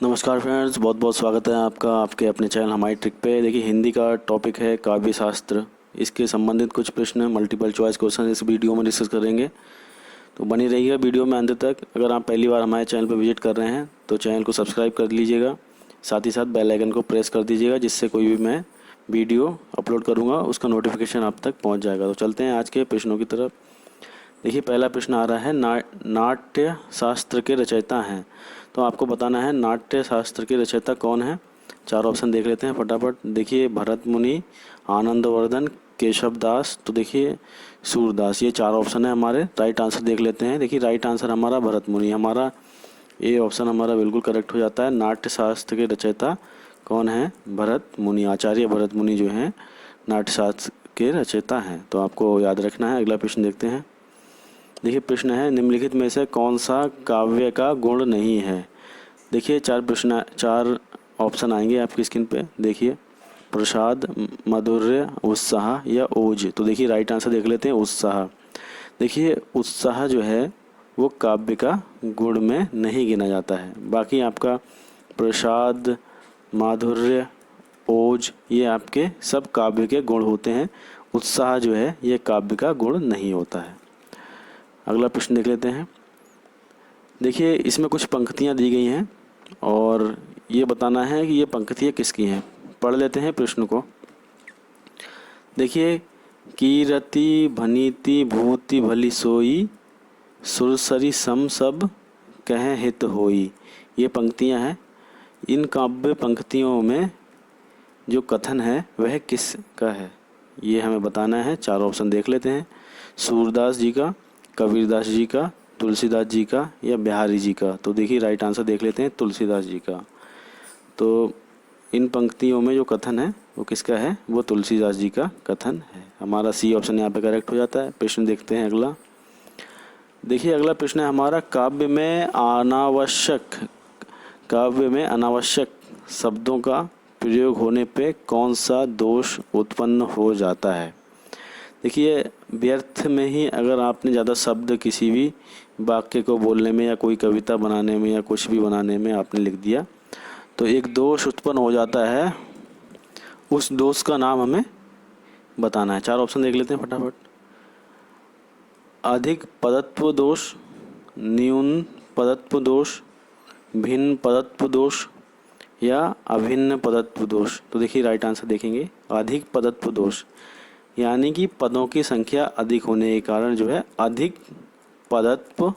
नमस्कार फ्रेंड्स, बहुत बहुत स्वागत है आपका आपके अपने चैनल हमारी ट्रिक पे। देखिए, हिंदी का टॉपिक है काव्य शास्त्र। इसके संबंधित कुछ प्रश्न मल्टीपल चॉइस क्वेश्चन इस वीडियो में डिस्कस करेंगे, तो बनी रहिएगा वीडियो में अंत तक। अगर आप पहली बार हमारे चैनल पर विजिट कर रहे हैं तो चैनल को सब्सक्राइब कर लीजिएगा, साथ ही साथ बेल आइकन को प्रेस कर दीजिएगा, जिससे कोई भी मैं वीडियो अपलोड करूँगा उसका नोटिफिकेशन आप तक पहुँच जाएगा। तो चलते हैं आज के प्रश्नों की तरफ। देखिए, पहला प्रश्न आ रहा है, नाट्य शास्त्र के रचयिता हैं। तो आपको बताना है नाट्य शास्त्र के रचयिता कौन है। चार ऑप्शन देख लेते हैं फटाफट। देखिए, भरत मुनि, आनंदवर्धन, केशव दास, तो देखिए सूरदास। ये चार ऑप्शन है हमारे। राइट आंसर देख लेते हैं। देखिए, राइट आंसर हमारा भरत मुनि, हमारा ये ऑप्शन हमारा बिल्कुल करेक्ट हो जाता है। नाट्य शास्त्र के रचयिता कौन है? भरत मुनि, आचार्य भरत मुनि जो हैं नाट्य शास्त्र के रचयिता हैं। तो आपको याद रखना है। अगला प्रश्न देखते हैं। देखिए, प्रश्न है, निम्नलिखित में से कौन सा काव्य का गुण नहीं है। देखिए, चार ऑप्शन आएंगे आपकी स्क्रीन पे। देखिए, प्रसाद, माधुर्य, उत्साह या ओज। तो देखिए, राइट आंसर देख लेते हैं, उत्साह। देखिए, उत्साह जो है वो काव्य का गुण में नहीं गिना जाता है। बाकी आपका प्रसाद, माधुर्य, ओज, ये आपके सब काव्य के गुण होते हैं। उत्साह जो है ये काव्य का गुण नहीं होता है। अगला प्रश्न देख लेते हैं। देखिए, इसमें कुछ पंक्तियाँ दी गई हैं और ये बताना है कि ये पंक्तियाँ किसकी हैं। पढ़ लेते हैं प्रश्न को। देखिए, कीरति भनीति भूति भली सोई, सुरसरी सम सब कह हित होई। ये पंक्तियाँ हैं। इन काव्य पंक्तियों में जो कथन है वह किसका है, ये हमें बताना है। चार ऑप्शन देख लेते हैं। सूरदास जी का, कबीरदास जी का, तुलसीदास जी का या बिहारी जी का। तो देखिए, राइट आंसर देख लेते हैं, तुलसीदास जी का। तो इन पंक्तियों में जो कथन है वो किसका है? वो तुलसीदास जी का कथन है। हमारा सी ऑप्शन यहाँ पे करेक्ट हो जाता है। प्रश्न देखते हैं अगला। देखिए, अगला प्रश्न है हमारा, काव्य में अनावश्यक शब्दों का प्रयोग होने पे कौन सा दोष उत्पन्न हो जाता है। देखिए, व्यर्थ में ही अगर आपने ज़्यादा शब्द किसी भी वाक्य को बोलने में या कोई कविता बनाने में या कुछ भी बनाने में आपने लिख दिया तो एक दोष उत्पन्न हो जाता है। उस दोष का नाम हमें बताना है। चार ऑप्शन देख लेते हैं फटाफट। अधिक पदत्व दोष, न्यून पदत्व दोष, भिन्न पदत्व दोष या अभिन्न पदत्व दोष। तो देखिए, राइट आंसर देखेंगे, अधिक पदत्व दोष, यानी कि पदों की संख्या अधिक होने के कारण जो है अधिक पदत्व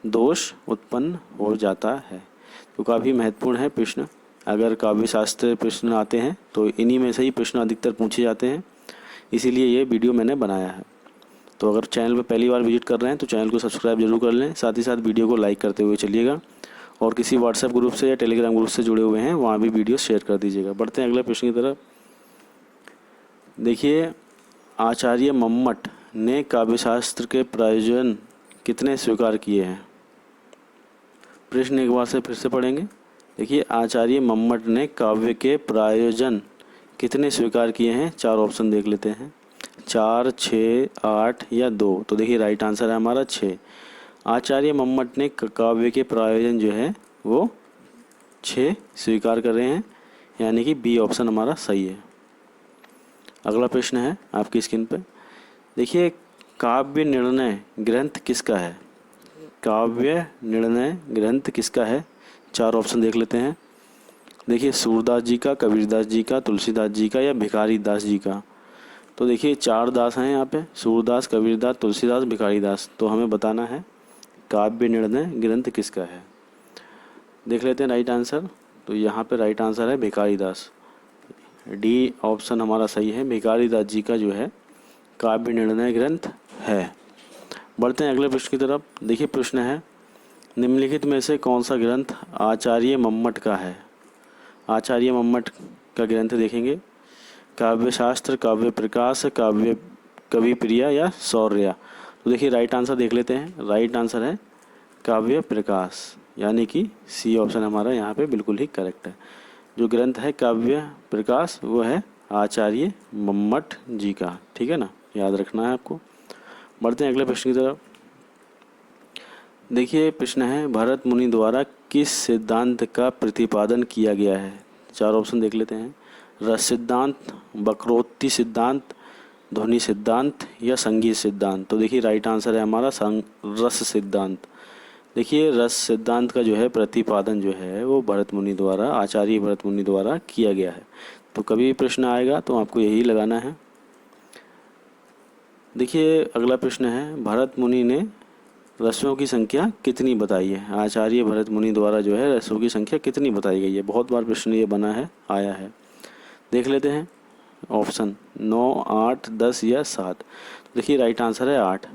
दोष उत्पन्न हो जाता है। तो काफ़ी महत्वपूर्ण है प्रश्न। अगर काव्य शास्त्र प्रश्न आते हैं तो इन्हीं में से ही प्रश्न अधिकतर पूछे जाते हैं, इसीलिए ये वीडियो मैंने बनाया है। तो अगर चैनल पर पहली बार विजिट कर रहे हैं तो चैनल को सब्सक्राइब जरूर कर लें, साथ ही साथ वीडियो को लाइक करते हुए चलिएगा और किसी व्हाट्सएप ग्रुप से या टेलीग्राम ग्रुप से जुड़े हुए हैं वहाँ भी वीडियो शेयर कर दीजिएगा। बढ़ते हैं अगले प्रश्न की तरफ। देखिए, आचार्य मम्मट ने काव्यशास्त्र के प्रयोजन कितने स्वीकार किए हैं। प्रश्न एक बार से फिर से पढ़ेंगे। देखिए, आचार्य मम्मट ने काव्य के प्रयोजन कितने स्वीकार किए हैं। चार ऑप्शन देख लेते हैं, 4, 6, 8 या 2। तो देखिए, राइट आंसर है हमारा 6। आचार्य मम्मट ने काव्य के प्रयोजन जो है वो 6 स्वीकार कर रहे हैं, यानी कि बी ऑप्शन हमारा सही है। अगला प्रश्न है आपकी स्क्रीन पे। देखिए, काव्य निर्णय ग्रंथ किसका है। काव्य निर्णय ग्रंथ किसका है। चार ऑप्शन देख लेते हैं। देखिए, सूरदास जी का, कबीरदास जी का, तुलसीदास जी का या भिखारी दास जी का। तो देखिए, 4 दास हैं यहाँ पे, सूरदास, कबीरदास, तुलसीदास, भिखारी दास। तो हमें बताना है काव्य निर्णय ग्रंथ किसका है। देख लेते हैं राइट आंसर। तो यहाँ पे राइट आंसर है भिखारी दास, डी ऑप्शन हमारा सही है। भिखारी दास जी का जो है काव्य निर्णय ग्रंथ है। बढ़ते हैं अगले प्रश्न की तरफ। देखिए, प्रश्न है, निम्नलिखित में से कौन सा ग्रंथ आचार्य मम्मट का है। आचार्य मम्मट का ग्रंथ देखेंगे, काव्य शास्त्र, काव्य प्रकाश, काव्य कवि प्रिया या शौर्य। तो देखिए, राइट आंसर देख लेते हैं। राइट आंसर है काव्य प्रकाश, यानी कि सी ऑप्शन हमारा यहाँ पे बिल्कुल ही करेक्ट है। जो ग्रंथ है काव्य प्रकाश वो है आचार्य मम्मट जी का, ठीक है ना, याद रखना है आपको। बढ़ते हैं अगले प्रश्न की तरफ। देखिए, प्रश्न है, भरत मुनि द्वारा किस सिद्धांत का प्रतिपादन किया गया है? चार ऑप्शन देख लेते हैं। रस सिद्धांत, वक्रोक्ति सिद्धांत, ध्वनि सिद्धांत या संगीत सिद्धांत। तो देखिए राइट आंसर है हमारा रस सिद्धांत। देखिए रस सिद्धांत का जो है प्रतिपादन जो है वो भरत मुनि द्वारा, आचार्य भरत मुनि द्वारा किया गया है। तो कभी भी प्रश्न आएगा तो आपको यही लगाना है। देखिए अगला प्रश्न है, भरत मुनि ने रसों की संख्या कितनी बताई है? आचार्य भरत मुनि द्वारा जो है रसों की संख्या कितनी बताई गई है? बहुत बार प्रश्न ये बना है, आया है। देख लेते हैं ऑप्शन 9, 8, 10 या 7। देखिए राइट आंसर है 8।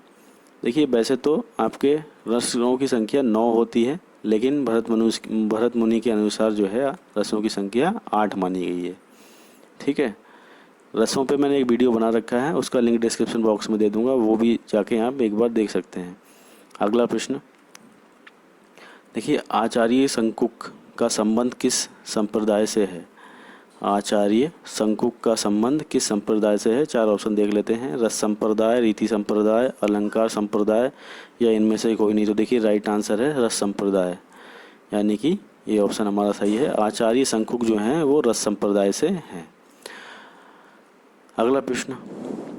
देखिए वैसे तो आपके रसों की संख्या 9 होती है, लेकिन भरत मुनि के अनुसार जो है रसों की संख्या 8 मानी गई है। ठीक है, रसों पे मैंने एक वीडियो बना रखा है, उसका लिंक डिस्क्रिप्शन बॉक्स में दे दूंगा, वो भी जाके आप एक बार देख सकते हैं। अगला प्रश्न देखिए, आचार्य शंकुक का संबंध किस संप्रदाय से है? आचार्य शंकुक का संबंध किस संप्रदाय से है? चार ऑप्शन देख लेते हैं। रस संप्रदाय, रीति संप्रदाय, अलंकार संप्रदाय या इनमें से कोई नहीं। तो देखिए राइट आंसर है रस संप्रदाय, यानी कि ये ऑप्शन हमारा सही है। आचार्य शंकुक जो हैं वो रस संप्रदाय से हैं। अगला प्रश्न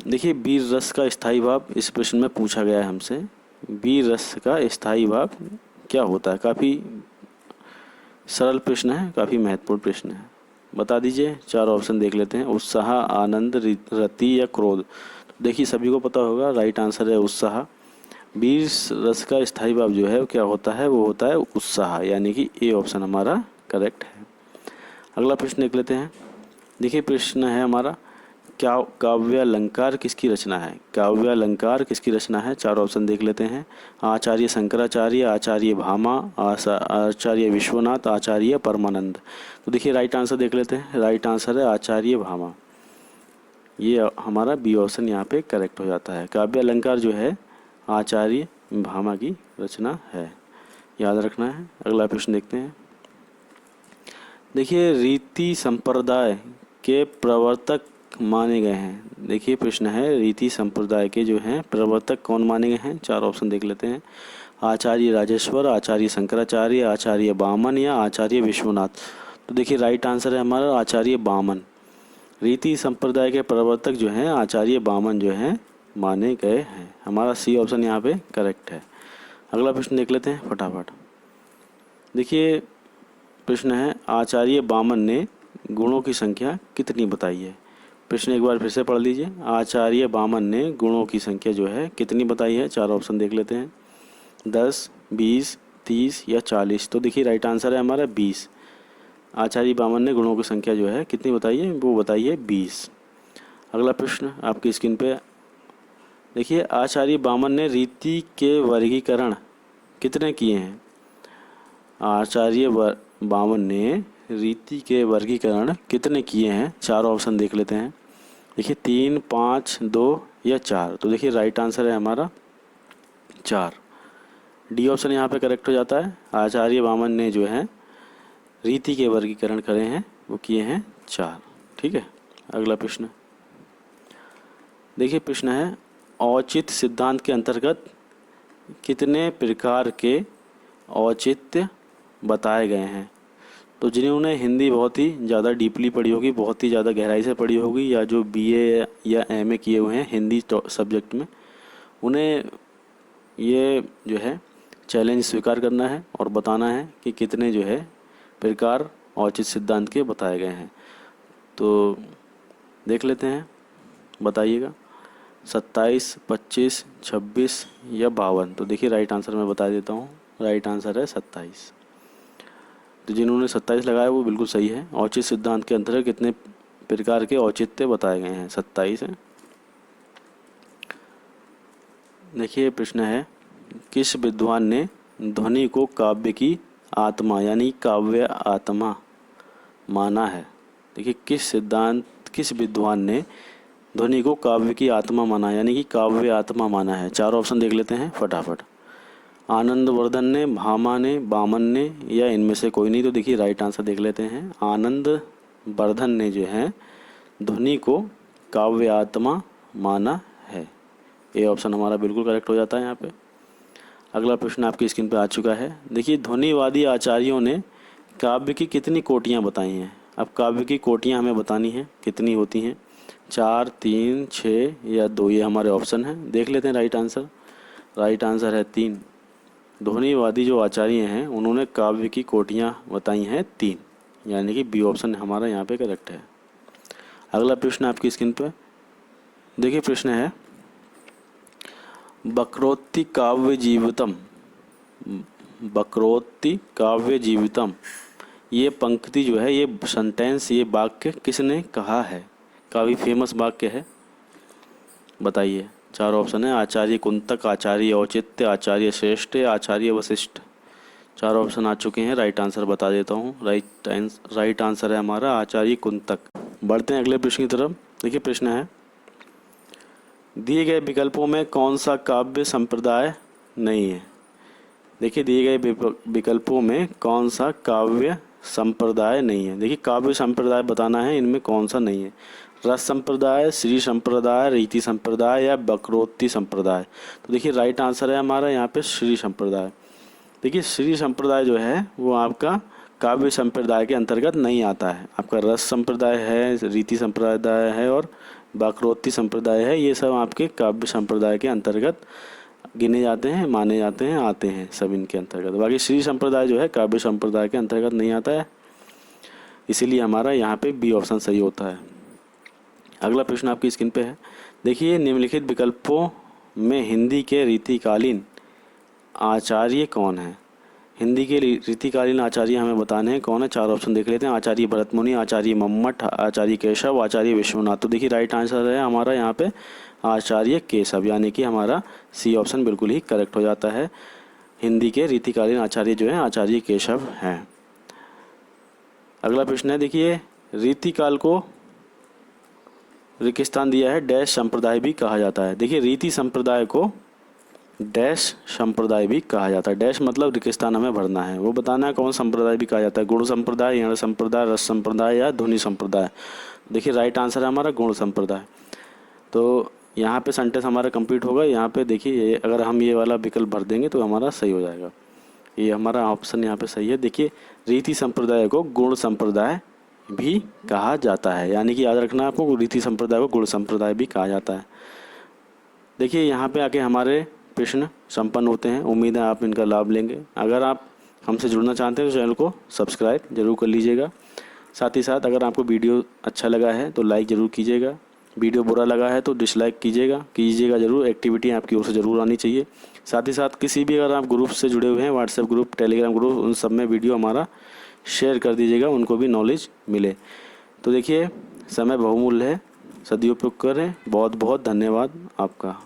देखिए, वीर रस का स्थायी भाव, इस प्रश्न में पूछा गया है हमसे, वीर रस का स्थायी भाव क्या होता है? काफ़ी सरल प्रश्न है, काफ़ी महत्वपूर्ण प्रश्न है, बता दीजिए। चार ऑप्शन देख लेते हैं। उत्साह, आनंद, रति या क्रोध। तो देखिए सभी को पता होगा, राइट आंसर है उत्साह। वीर रस का स्थायी भाव जो है क्या होता है? वो होता है उत्साह, यानी कि ए ऑप्शन हमारा करेक्ट है। अगला प्रश्न देख लेते हैं। देखिए प्रश्न है हमारा, क्या काव्यालंकार किसकी रचना है? काव्यालंकार किसकी रचना है? चार ऑप्शन देख लेते हैं। आचार्य शंकराचार्य, आचार्य भामा, आचार्य विश्वनाथ, आचार्य परमानंद। तो देखिए राइट आंसर देख लेते हैं। राइट आंसर है आचार्य भामा, ये हमारा बी ऑप्शन यहाँ पे करेक्ट हो जाता है। काव्यालंकार जो है आचार्य भामा की रचना है, याद रखना है। अगला प्रश्न देखते हैं। देखिए रीति संप्रदाय के प्रवर्तक माने गए हैं। देखिए प्रश्न है, रीति संप्रदाय के जो हैं प्रवर्तक कौन माने गए हैं? चार ऑप्शन देख लेते हैं। आचार्य राजेश्वर, आचार्य शंकराचार्य, आचार्य बामन या आचार्य विश्वनाथ। तो देखिए राइट आंसर है हमारा आचार्य बामन। रीति संप्रदाय के प्रवर्तक जो हैं आचार्य बामन जो हैं माने गए हैं। हमारा सी ऑप्शन यहाँ पे करेक्ट है। अगला प्रश्न देख लेते हैं फटाफट। देखिए प्रश्न है, आचार्य बामन ने गुणों की संख्या कितनी बताई है? प्रश्न एक बार फिर से पढ़ लीजिए। आचार्य बामन ने गुणों की संख्या जो है कितनी बताई है? चार ऑप्शन देख लेते हैं। 10, 20, 30 या 40। तो देखिए राइट आंसर है हमारा 20। आचार्य बामन ने गुणों की संख्या जो है कितनी बताई है? वो बताई है 20। अगला प्रश्न आपकी स्क्रीन पे देखिए, आचार्य बामन ने रीति के वर्गीकरण कितने किए हैं? आचार्य बामन ने रीति के वर्गीकरण कितने किए हैं? चार ऑप्शन देख लेते हैं। देखिए 3, 5, 2 या 4। तो देखिए राइट आंसर है हमारा 4। डी ऑप्शन यहाँ पे करेक्ट हो जाता है। आचार्य बामन ने जो है रीति के वर्गीकरण करे हैं वो किए हैं 4। ठीक है, अगला प्रश्न देखिए। प्रश्न है, औचित्य सिद्धांत के अंतर्गत कितने प्रकार के औचित्य बताए गए हैं? तो जिन्होंने हिंदी बहुत ही ज़्यादा डीपली पढ़ी होगी, बहुत ही ज़्यादा गहराई से पढ़ी होगी, या जो बीए या एमए किए हुए हैं हिंदी सब्जेक्ट में, उन्हें ये जो है चैलेंज स्वीकार करना है और बताना है कि कितने जो है प्रकार औचित्य सिद्धांत के बताए गए हैं। तो देख लेते हैं, बताइएगा। 27, 25, 26 या 52। तो देखिए राइट आंसर मैं बता देता हूँ। राइट आंसर है 27। तो जिन्होंने 27 लगाया वो बिल्कुल सही है। औचित्य सिद्धांत के अंतर्गत कितने प्रकार के औचित्य बताए गए हैं? 27 है। देखिए प्रश्न है, किस विद्वान ने ध्वनि को काव्य की आत्मा यानी काव्य आत्मा माना है? देखिए किस विद्वान ने ध्वनि को काव्य की आत्मा माना यानी कि काव्य आत्मा माना है? चार ऑप्शन देख लेते हैं फटाफट। आनंदवर्धन ने, भामा ने, बामन ने या इनमें से कोई नहीं। तो देखिए राइट आंसर देख लेते हैं। आनंदवर्धन ने जो है ध्वनि को काव्य आत्मा माना है। ये ऑप्शन हमारा बिल्कुल करेक्ट हो जाता है यहाँ पे। अगला प्रश्न आपकी स्क्रीन पर आ चुका है। देखिए, ध्वनिवादी आचार्यों ने काव्य की कितनी कोटियाँ बताई हैं। अब काव्य की कोटियाँ हमें बतानी हैं, कितनी होती हैं, 4, 3, 6 या 2, ये हमारे ऑप्शन हैं। देख लेते हैं राइट आंसर। राइट आंसर है 3। ध्वनिवादी जो आचार्य हैं उन्होंने काव्य की कोटियाँ बताई हैं 3, यानी कि बी ऑप्शन हमारा यहाँ पे करेक्ट है। अगला प्रश्न आपकी स्क्रीन पर देखिए, प्रश्न है बकरोत्ति काव्य जीवितम। बकरोत्ति काव्य जीवितम, ये पंक्ति जो है, ये सेंटेंस, ये वाक्य किसने कहा है। काफ़ी फेमस वाक्य है, बताइए। 4 ऑप्शन है, आचार्य कुंतक, आचार्य औचित्य, आचार्य श्रेष्ठ, आचार्य वशिष्ठ। 4 ऑप्शन आ चुके हैं, राइट आंसर बता देता हूँ। राइट आंसर है हमारा आचार्य कुंतक। बढ़ते हैं अगले प्रश्न की तरफ। देखिए, प्रश्न है दिए गए विकल्पों में कौन सा काव्य संप्रदाय नहीं है। देखिए, दिए गए विकल्पों में कौन सा काव्य संप्रदाय नहीं है। देखिए, काव्य संप्रदाय बताना है, इनमें कौन सा नहीं है। रस संप्रदाय, श्री संप्रदाय, रीति संप्रदाय या बकरोत्ति संप्रदाय। तो देखिए, राइट आंसर है हमारा यहाँ पे श्री संप्रदाय। देखिए, श्री संप्रदाय जो है वो आपका काव्य संप्रदाय के अंतर्गत नहीं आता है। आपका रस संप्रदाय है, रीति संप्रदाय है और बकरोत्ति संप्रदाय है, ये सब आपके काव्य संप्रदाय के अंतर्गत गिने जाते हैं, माने जाते हैं, आते हैं सब इनके अंतर्गत। बाकी श्री संप्रदाय जो है काव्य संप्रदाय के अंतर्गत नहीं आता है, इसीलिए हमारा यहाँ पे बी ऑप्शन सही होता है। अगला प्रश्न आपकी स्क्रीन पे है। देखिए, निम्नलिखित विकल्पों में हिंदी के रीतिकालीन आचार्य कौन है। हिंदी के रीतिकालीन आचार्य हमें बताने हैं कौन है। 4 ऑप्शन देख लेते हैं। आचार्य भरतमुनि, आचार्य मम्मट, आचार्य केशव, आचार्य विश्वनाथ। तो देखिए, राइट आंसर है हमारा यहाँ पे आचार्य केशव, यानी कि हमारा सी ऑप्शन बिल्कुल ही करेक्ट हो जाता है। हिंदी के रीतिकालीन आचार्य जो हैं आचार्य केशव हैं। अगला प्रश्न है, देखिए, रीतिकाल को रिक्त स्थान दिया है, डैश संप्रदाय भी कहा जाता है। देखिए, रीति संप्रदाय को डैश संप्रदाय भी कहा जाता है। डैश मतलब रिक्त स्थान हमें भरना है, वो बताना है कौन संप्रदाय भी कहा जाता है। गुण संप्रदाय, यण संप्रदाय, रस संप्रदाय या ध्वनि संप्रदाय। देखिए, राइट आंसर है हमारा गुण संप्रदाय। तो यहाँ पे सेंटेंस हमारा कंप्लीट होगा। यहाँ पे देखिए, अगर हम ये वाला विकल्प भर देंगे तो हमारा सही हो जाएगा। ये हमारा ऑप्शन यहाँ पे सही है। देखिए, रीति संप्रदाय को गुण संप्रदाय भी कहा जाता है, यानी कि याद रखना आपको, रीति संप्रदाय को गुण संप्रदाय भी कहा जाता है। देखिए, यहाँ पे आके हमारे प्रश्न संपन्न होते हैं। उम्मीद है आप इनका लाभ लेंगे। अगर आप हमसे जुड़ना चाहते हैं तो चैनल को सब्सक्राइब जरूर कर लीजिएगा। साथ ही साथ अगर आपको वीडियो अच्छा लगा है तो लाइक ज़रूर कीजिएगा। वीडियो बुरा लगा है तो डिसलाइक कीजिएगा ज़रूर। एक्टिविटी आपकी ओर से ज़रूर आनी चाहिए। साथ ही साथ किसी भी अगर आप ग्रुप से जुड़े हुए हैं, व्हाट्सएप ग्रुप, टेलीग्राम ग्रुप, उन सब में वीडियो हमारा शेयर कर दीजिएगा, उनको भी नॉलेज मिले। तो देखिए, समय बहुमूल्य है, सदुपयोग करें। बहुत बहुत धन्यवाद आपका।